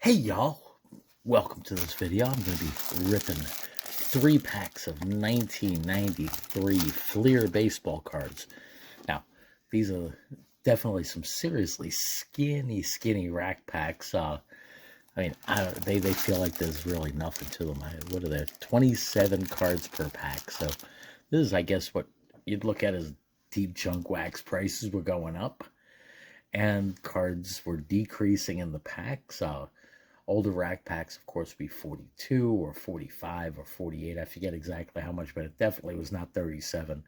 Hey y'all, welcome to this video. I'm going to be ripping 3 packs of 1993 Fleer baseball cards. Now, these are definitely some seriously skinny rack packs. They feel like there's really nothing to them. What are they? 27 cards per pack. So this is, I guess, what you'd look at as deep junk wax prices were going up. And cards were decreasing in the packs. Older rack packs, of course, would be 42 or 45 or 48. I forget exactly how much, but it definitely was not 37.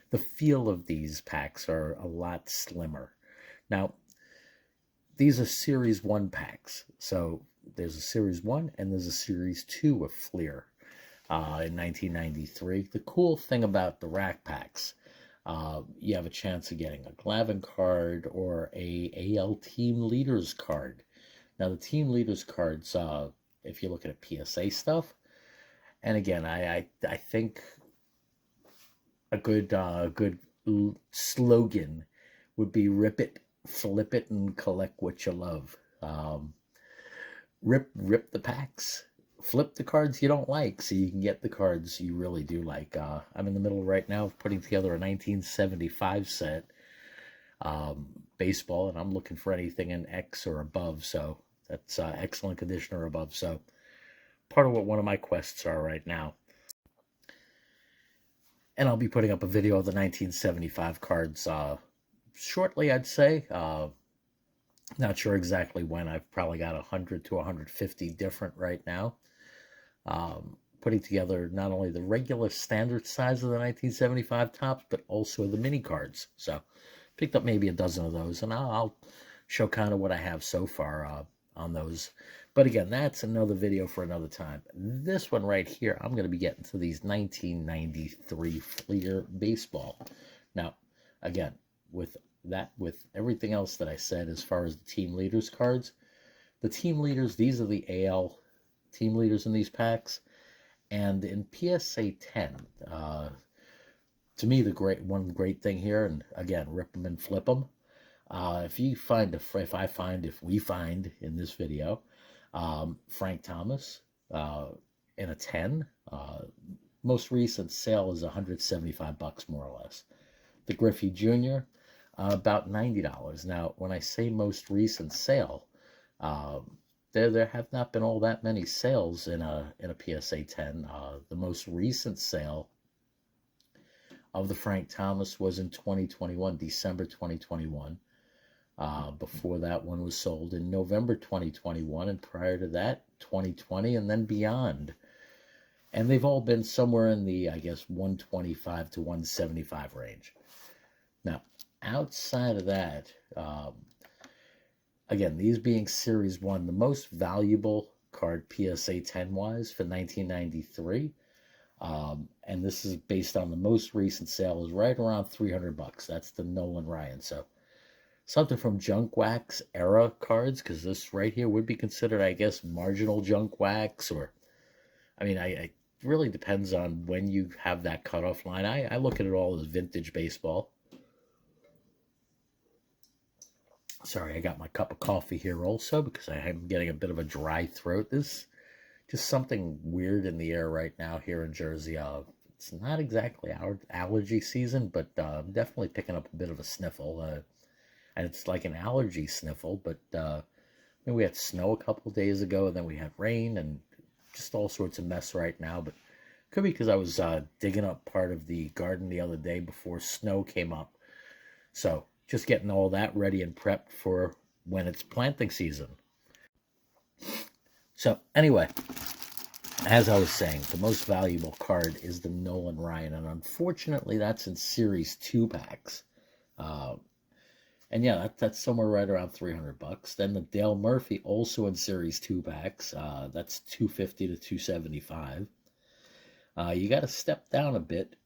The feel of these packs are a lot slimmer. Now, these are Series 1 packs. So there's a Series 1 and there's a Series 2 of Fleer in 1993. The cool thing about the rack packs, you have a chance of getting a Glavine card or a AL Team Leaders card. Now, the team leaders cards, if you look at a PSA stuff, and again, I think a good slogan would be rip it, flip it, and collect what you love. Rip the packs, flip the cards you don't like so you can get the cards you really do like. I'm in the middle right now of putting together a 1975 set baseball, and I'm looking for anything in X or above, so that's excellent condition or above. So part of what one of my quests are right now. And I'll be putting up a video of the 1975 cards shortly, I'd say. Not sure exactly when. I've probably got 100 to 150 different right now. Putting together not only the regular standard size of the 1975 tops, but also the mini cards. So picked up maybe a dozen of those, and I'll show kind of what I have so far on those. But again, that's another video for another time. This one right here, I'm going to be getting to these 1993 Fleer baseball. Now, again, with everything else that I said as far as the team leaders cards, the team leaders, these are the AL team leaders in these packs. And in PSA 10, to me, one great thing here, and again, rip them and flip them. If we find in this video, Frank Thomas in a 10, most recent sale is $175 more or less. The Griffey Jr., about $90. Now, when I say most recent sale, there have not been all that many sales in a PSA 10. The most recent sale of the Frank Thomas was in 2021, December 2021. Before that one was sold in November 2021, and prior to that, 2020, and then beyond. And they've all been somewhere in the, I guess, 125 to 175 range. Now, outside of that, again, these being Series 1, the most valuable card PSA 10-wise for 1993, and this is based on the most recent sale, is right around $300. That's the Nolan Ryan. So something from junk wax era cards, because this right here would be considered, I guess, marginal junk wax, or, I mean, it really depends on when you have that cutoff line. I look at it all as vintage baseball. Sorry, I got my cup of coffee here also because I am getting a bit of a dry throat. There's just something weird in the air right now here in Jersey. It's not exactly our allergy season, but I'm definitely picking up a bit of a sniffle. And it's like an allergy sniffle, but we had snow a couple days ago, and then we had rain, and just all sorts of mess right now. But could be because I was digging up part of the garden the other day before snow came up. So just getting all that ready and prepped for when it's planting season. So anyway, as I was saying, the most valuable card is the Nolan Ryan, and unfortunately that's in Series 2 packs. And yeah, that's somewhere right around $300. Then the Dale Murphy, also in Series 2 packs, that's $250 to $275. You got to step down a bit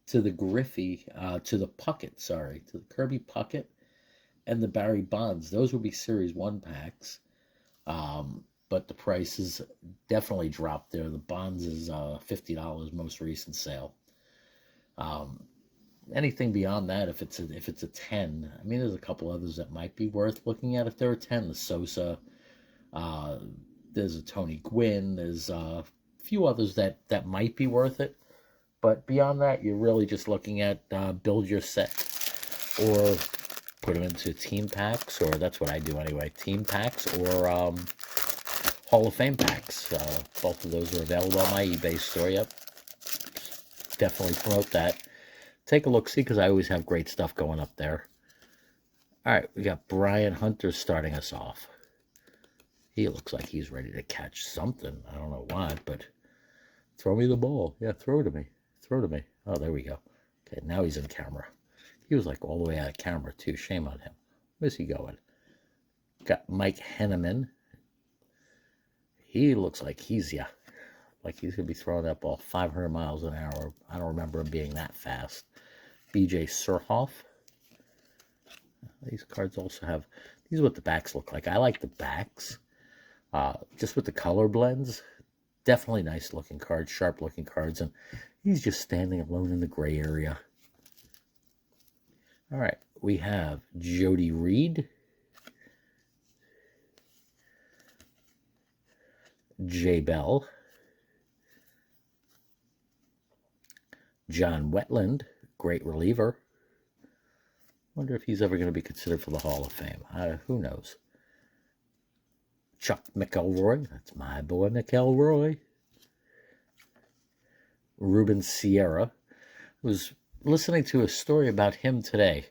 to the Griffey, to the Kirby Puckett and the Barry Bonds. Those would be Series 1 packs, but the prices definitely dropped there. The Bonds is $50 most recent sale. Anything beyond that, if it's a 10, I mean, there's a couple others that might be worth looking at if they're a 10. The Sosa, Uh, there's a Tony Gwynn. There's a few others that might be worth it. But beyond that, you're really just looking at build your set or put them into team packs, or that's what I do anyway, team packs or Hall of Fame packs. Both of those are available on my eBay store. Yep, definitely promote that. Take a look-see because I always have great stuff going up there. All right, we got Brian Hunter starting us off. He looks like he's ready to catch something. I don't know what, but throw me the ball. Yeah, throw it to me. Throw it to me. Oh, there we go. Okay, now he's in camera. He was like all the way out of camera, too. Shame on him. Where's he going? Got Mike Henneman. He looks like he's going to be throwing that ball 500 miles an hour. I don't remember him being that fast. BJ Surhoff. These cards also have, these are what the backs look like. I like the backs. Just with the color blends. Definitely nice looking cards, sharp looking cards. And he's just standing alone in the gray area. All right, we have Jody Reed. Jay Bell. John Wetland, great reliever. Wonder if he's ever going to be considered for the Hall of Fame. Who knows? Chuck McElroy. That's my boy McElroy. Ruben Sierra. I was listening to a story about him today.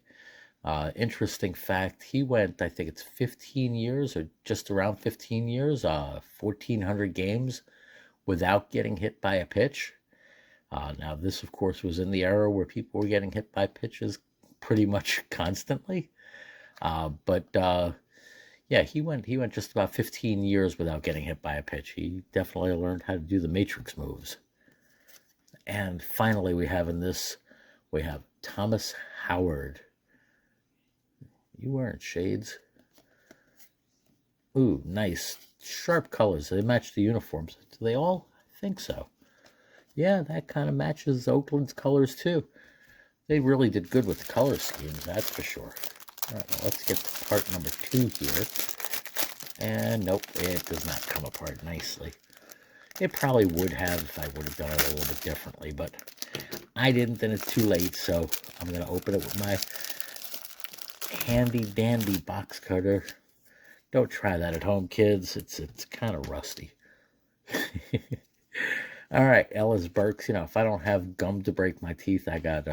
Interesting fact, he went, I think it's 15 years or just around 15 years, 1,400 games without getting hit by a pitch. Now, this, of course, was in the era where people were getting hit by pitches pretty much constantly. Yeah, he went just about 15 years without getting hit by a pitch. He definitely learned how to do the matrix moves. And finally, we have Thomas Howard. You wearing shades? Ooh, nice. Sharp colors. They match the uniforms. Do they all? I think so. Yeah, that kind of matches Oakland's colors, too. They really did good with the color schemes, that's for sure. All right, well, let's get to part number 2 here. And nope, it does not come apart nicely. It probably would have if I would have done it a little bit differently, but I didn't, and it's too late, so I'm going to open it with my handy-dandy box cutter. Don't try that at home, kids. It's kind of rusty. All right, Ellis Burks. You know, if I don't have gum to break my teeth, I got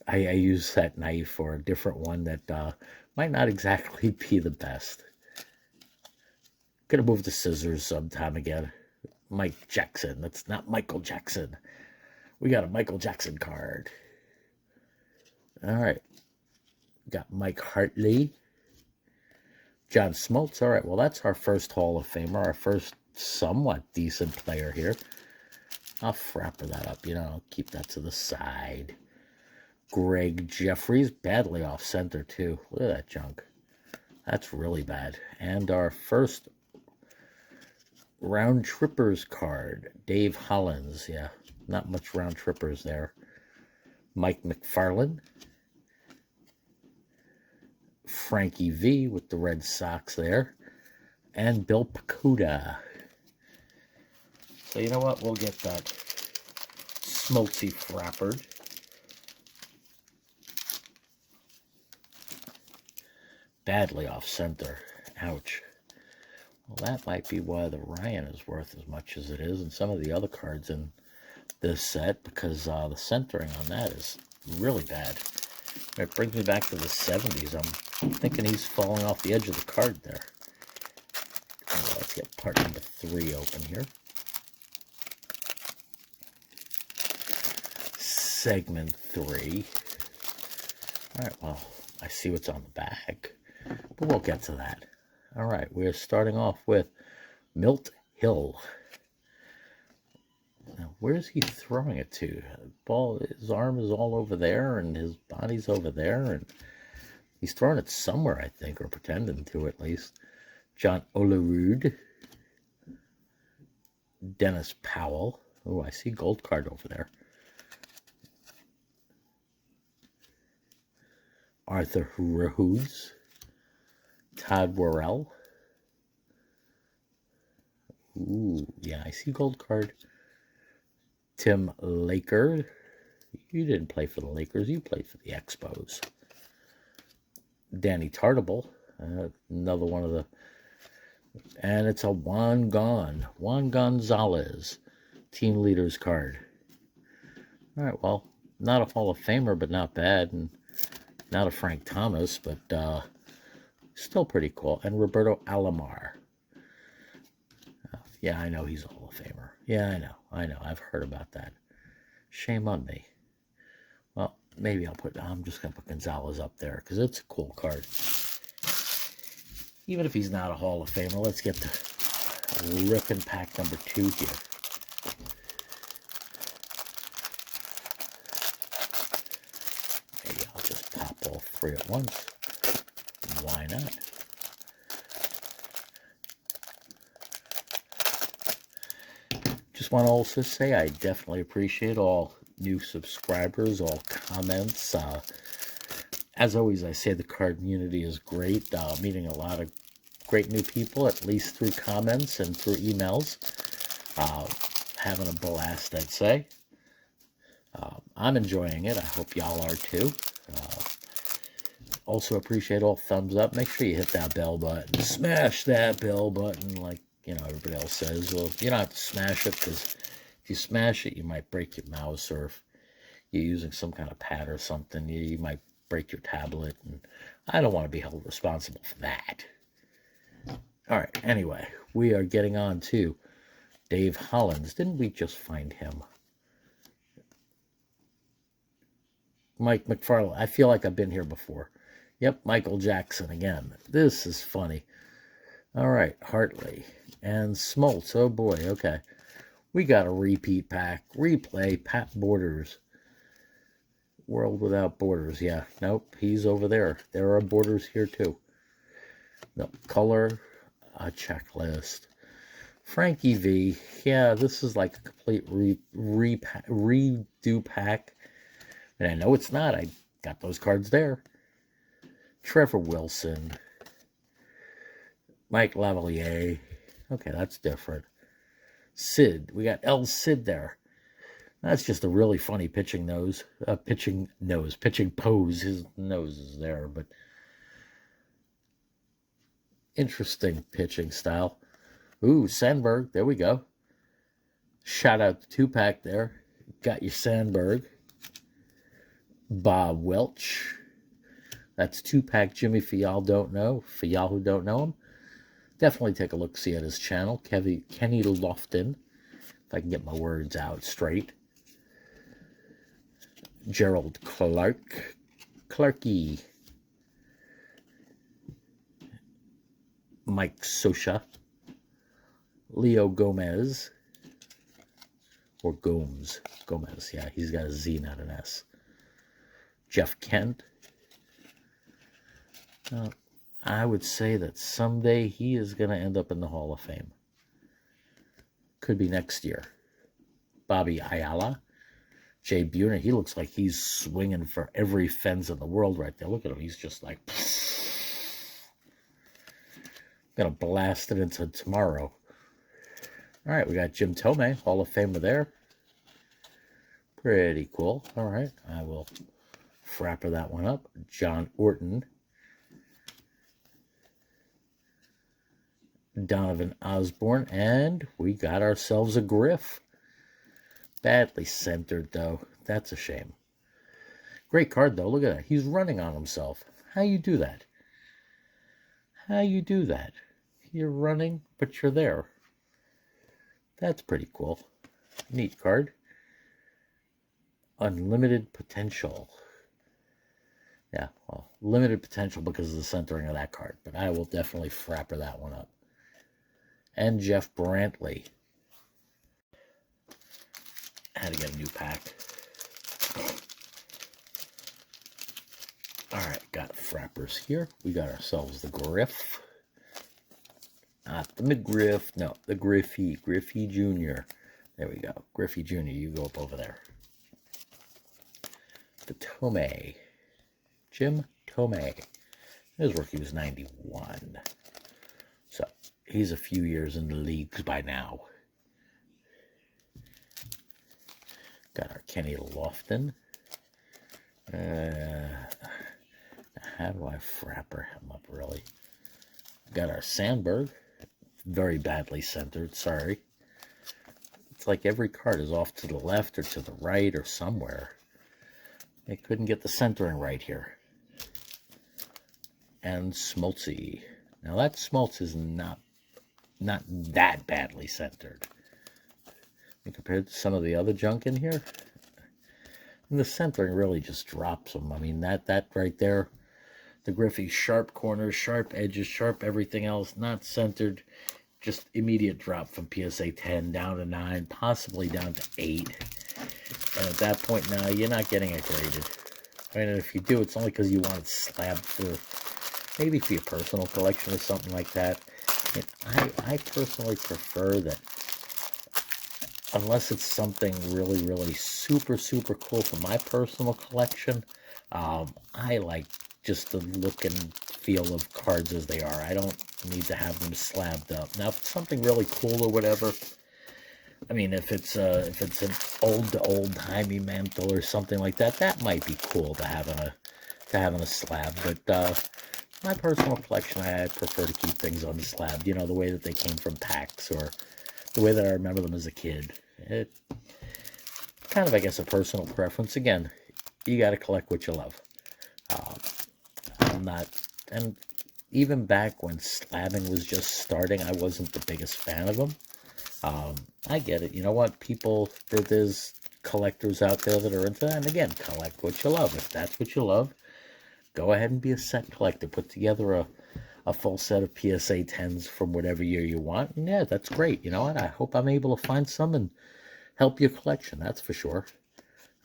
I use that knife or a different one that might not exactly be the best. Gonna move the scissors sometime again. Mike Jackson. That's not Michael Jackson. We got a Michael Jackson card. All right. Got Mike Hartley. John Smoltz. All right, well, that's our first Hall of Famer, our first somewhat decent player here. I'll frapper that up, you know, I'll keep that to the side. Greg Jeffries, badly off center, too. Look at that junk. That's really bad. And our first round trippers card, Dave Hollins. Yeah, not much round trippers there. Mike McFarland. Frankie V with the Red Sox there. And Bill Pacuda. So you know what? We'll get that Smoltzy frappered. Badly off center. Ouch. Well, that might be why the Ryan is worth as much as it is, and some of the other cards in this set, because the centering on that is really bad. It brings me back to the 70s. I'm thinking he's falling off the edge of the card there. Well, let's get part number 3 open here. Segment 3. All right, well, I see what's on the back, but we'll get to that. All right, we're starting off with Milt Hill. Now, where's he throwing it to? His arm is all over there, and his body's over there, and he's throwing it somewhere, I think, or pretending to at least. John Olerud. Dennis Powell. Oh, I see gold card over there. Arthur Rahoods. Todd Worrell. Ooh, yeah, I see gold card. Tim Laker. You didn't play for the Lakers. You played for the Expos. Danny Tartable. Another one of the... And it's a Juan Gonzalez. Team leaders card. All right, well, not a Hall of Famer, but not bad. And not a Frank Thomas, but still pretty cool. And Roberto Alomar. Yeah, I know he's a Hall of Famer. Yeah, I know. I've heard about that. Shame on me. Well, maybe I'm just going to put Gonzalez up there because it's a cool card. Even if he's not a Hall of Famer, let's get the ripping pack number 2 here. Maybe I'll just pop all 3 at once. Why not? Just want to also say I definitely appreciate all new subscribers, all comments. As always, I say the card community is great. Meeting a lot of great new people, at least through comments and through emails. Having a blast, I'd say. I'm enjoying it. I hope y'all are too. Also appreciate all thumbs up. Make sure you hit that bell button. Smash that bell button like, you know, everybody else says. Well, you don't have to smash it because if you smash it, you might break your mouse, or if you're using some kind of pad or something, you might break your tablet, and I don't want to be held responsible for that. All right, anyway, we are getting on to Dave Hollins. Didn't we just find him? Mike McFarland. I feel like I've been here before. Yep, Michael Jackson again. This is funny. All right, Hartley and Smoltz. Oh boy, okay. We got a repeat pack. Replay, Pat Borders. World Without Borders. Yeah, nope, he's over there. There are borders here too. No, color, a checklist. Frankie V. Yeah, this is like a complete redo pack. And I know it's not. I got those cards there. Trevor Wilson. Mike Lavalier. Okay, that's different. Sid. We got El Sid there. That's just a really funny pitching pose. His nose is there, but interesting pitching style. Ooh, Sandberg. There we go. Shout out to 2-pack there. Got your Sandberg. Bob Welch. That's 2-pack Jimmy for y'all don't know. For y'all who don't know him, definitely take a look-see at his channel. Kenny Lofton. If I can get my words out straight. Gerald Clarkey. Mike Sosha. Leo Gomez. Or Gomez. Yeah, he's got a Z, not an S. Jeff Kent. I would say that someday he is going to end up in the Hall of Fame. Could be next year. Bobby Ayala. Jay Buhner. He looks like he's swinging for every fence in the world right there. Look at him. He's just like... Gonna blast it into tomorrow. All right, we got Jim Tomei, Hall of Famer there. Pretty cool. All right, I will frapper that one up. John Orton. Donovan Osborne, and we got ourselves a Griff. Badly centered, though. That's a shame. Great card, though. Look at that. He's running on himself. How you do that? How you do that? You're running, but you're there. That's pretty cool. Neat card. Unlimited potential. Yeah, well, limited potential because of the centering of that card, but I will definitely frapper that one up. And Jeff Brantley. Had to get a new pack. All right, got frappers here. We got ourselves the Griff. Not the McGriff. No, the Griffey. Griffey Jr. There we go. Griffey Jr., you go up over there. The Tomei. Jim Tomei. His rookie was 91. So, He's a few years in the leagues by now. Got our Kenny Lofton. How do I frapper him up, really? Got our Sandberg. Very badly centered, sorry. It's like every card is off to the left or to the right or somewhere. They couldn't get the centering right here. And Smoltzy. Now that Smoltz is not that badly centered. And compared to some of the other junk in here, and the centering really just drops them. I mean, that right there, the Griffey, sharp corners, sharp edges, sharp everything else, not centered. Just immediate drop from PSA 10 down to 9, possibly down to 8. And at that point now, you're not getting it graded. And if you do, it's only because you want it slabbed for, maybe for your personal collection or something like that. And I personally prefer that, unless it's something really, really super, super cool for my personal collection, I like just the look and feel of cards as they are. I don't need to have them slabbed up. Now, if it's something really cool or whatever, I mean, if it's an old-timey mantle or something like that, that might be cool to have in a slab. But my personal collection, I prefer to keep things on the slab. You know, the way that they came from packs, or the way that I remember them as a kid. It kind of, I guess, a personal preference. Again, you got to collect what you love. I'm not, and even back when slabbing was just starting, I wasn't the biggest fan of them. I get it. You know what? There's collectors out there that are into that. And again, collect what you love. If that's what you love, go ahead and be a set collector. Put together a full set of PSA 10s from whatever year you want. And yeah, that's great. You know what? I hope I'm able to find some and help your collection. That's for sure.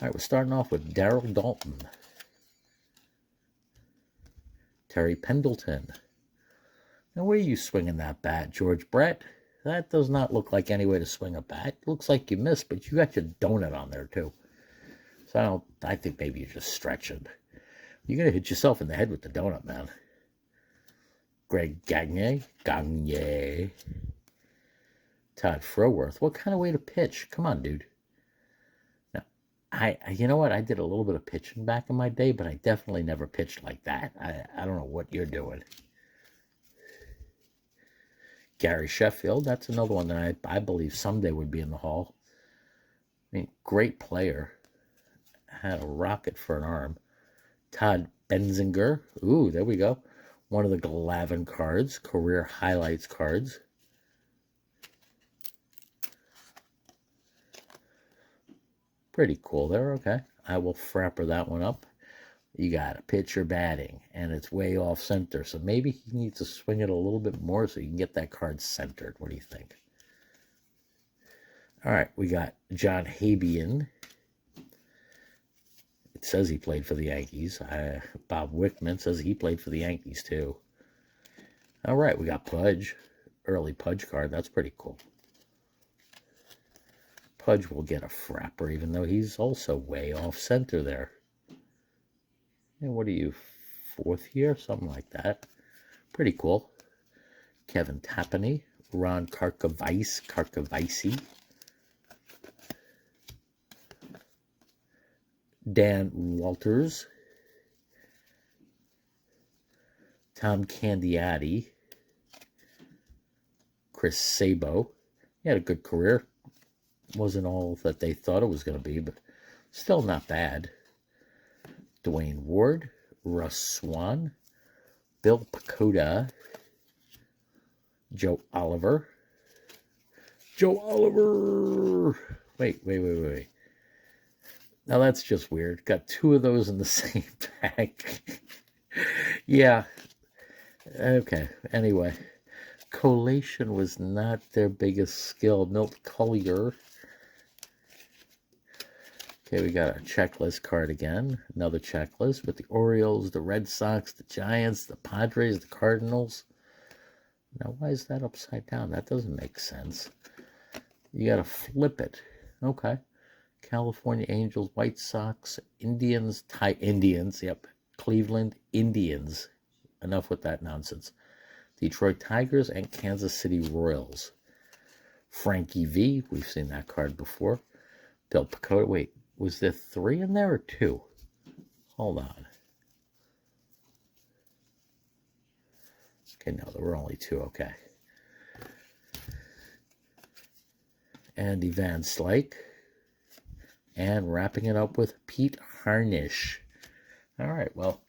All right, we're starting off with Daryl Dalton. Terry Pendleton. Now, where are you swinging that bat, George Brett? That does not look like any way to swing a bat. It looks like you missed, but you got your donut on there, too. So I think maybe you're just stretching. You're going to hit yourself in the head with the donut, man. Greg Gagne. Todd Froworth. What kind of way to pitch? Come on, dude. Now, you know what? I did a little bit of pitching back in my day, but I definitely never pitched like that. I don't know what you're doing. Gary Sheffield, that's another one that I believe someday would be in the Hall. I mean, great player. Had a rocket for an arm. Todd Benzinger. Ooh, there we go. One of the Glavine cards, career highlights cards. Pretty cool there, okay. I will frapper that one up. You got a pitcher batting, and it's way off center, so maybe he needs to swing it a little bit more so you can get that card centered. What do you think? All right, we got John Habian. It says he played for the Yankees. Bob Wickman says he played for the Yankees, too. All right, we got Pudge. Early Pudge card. That's pretty cool. Pudge will get a frapper, even though he's also way off center there. And what are you, fourth year? Something like that. Pretty cool. Kevin Tapani. Ron Karkavicey. Dan Walters. Tom Candiati. Chris Sabo. He had a good career. Wasn't all that they thought it was going to be, but still not bad. Dwayne Ward, Russ Swan, Bill Pacoda, Joe Oliver. Wait. Now that's just weird. Got two of those in the same pack. Yeah. Okay. Anyway, collation was not their biggest skill. Milt Collier. Okay, we got our checklist card again. Another checklist with the Orioles, the Red Sox, the Giants, the Padres, the Cardinals. Now, why is that upside down? That doesn't make sense. You got to flip it. Okay. California Angels, White Sox, Indians, Indians, yep. Cleveland Indians. Enough with that nonsense. Detroit Tigers, and Kansas City Royals. Frankie V, we've seen that card before. Del Picote, wait, was there 3 in there or 2? Hold on. Okay, no, there were only 2, okay. Andy Van Slyke. And wrapping it up with Pete Harnisch. All right, well,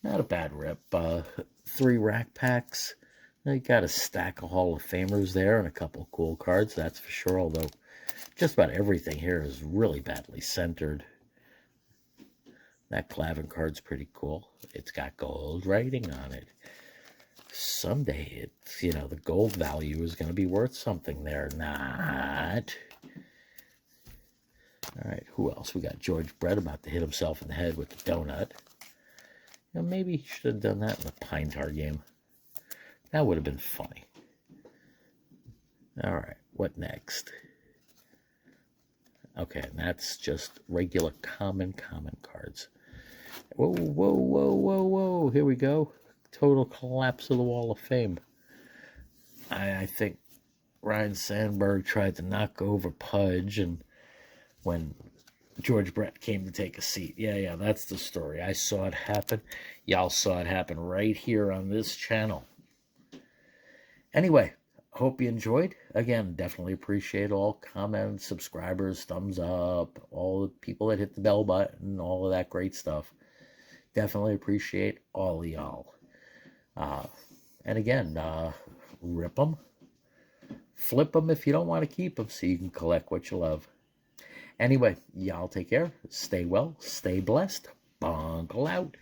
not a bad rip. 3 rack packs. You got a stack of Hall of Famers there and a couple cool cards, that's for sure, although just about everything here is really badly centered. That Glavine card's pretty cool. It's got gold writing on it. Someday, it's, the gold value is going to be worth something there. Not. All right, who else? We got George Brett about to hit himself in the head with the donut. Maybe he should have done that in the Pine Tar game. That would have been funny. All right, what next? Okay, and that's just regular common cards. Whoa, whoa, whoa, whoa, whoa. Here we go. Total collapse of the Wall of Fame. I think Ryan Sandberg tried to knock over Pudge, and when George Brett came to take a seat. Yeah, that's the story. I saw it happen. Y'all saw it happen right here on this channel. Anyway, hope you enjoyed. Again, definitely appreciate all comments, subscribers, thumbs up, all the people that hit the bell button, all of that great stuff. Definitely appreciate all of y'all. And again, rip them, flip them if you don't want to keep them so you can collect what you love. Anyway, y'all take care. Stay well. Stay blessed. Bunkle out.